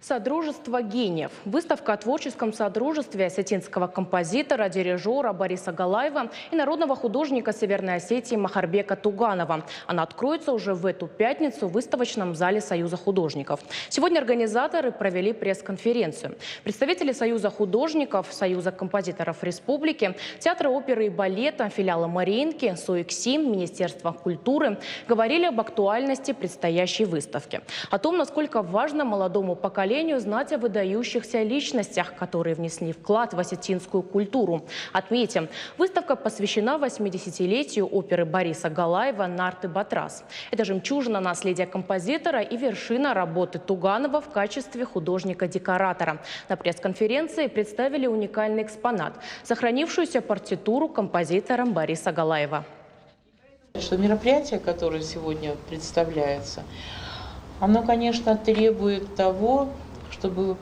Содружество гениев. Выставка о творческом содружестве осетинского композитора, дирижера Бориса Галаева и народного художника Северной Осетии Махарбека Туганова. Она откроется уже в эту пятницу в выставочном зале Союза художников. Сегодня организаторы провели пресс-конференцию. Представители Союза художников, Союза композиторов Республики, Театра оперы и балета, филиала Мариинки, СОИКСИМ, Министерства культуры говорили об актуальности предстоящей выставки. О том, насколько важно молодому поколению знать о выдающихся личностях, которые внесли вклад в осетинскую культуру. Отметим, выставка посвящена 80-летию оперы Бориса Галаева «Нарт и Батрас». Это жемчужина наследия композитора и вершина работы Туганова в качестве художника-декоратора. На пресс-конференции представили уникальный экспонат – сохранившуюся партитуру композитора Бориса Галаева. Что мероприятие, которое сегодня представляется, оно, конечно, требует того, чтобы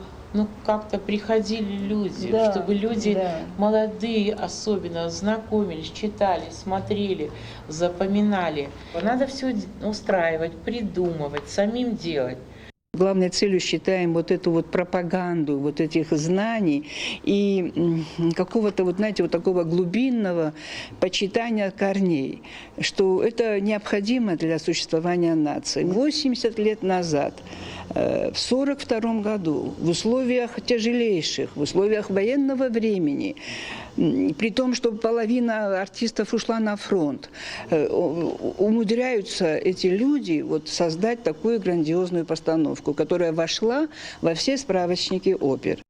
как-то приходили люди, чтобы люди молодые особенно знакомились, читали, смотрели, запоминали. Надо все устраивать, придумывать, самим делать. Главной целью считаем вот эту вот пропаганду вот этих знаний и какого-то, знаете, такого глубинного почитания корней, что это необходимо для существования нации. 80 лет назад, в 1942 году, в условиях тяжелейших, в условиях военного времени, при том, что половина артистов ушла на фронт, умудряются эти люди создать такую грандиозную постановку, которая вошла во все справочники опер.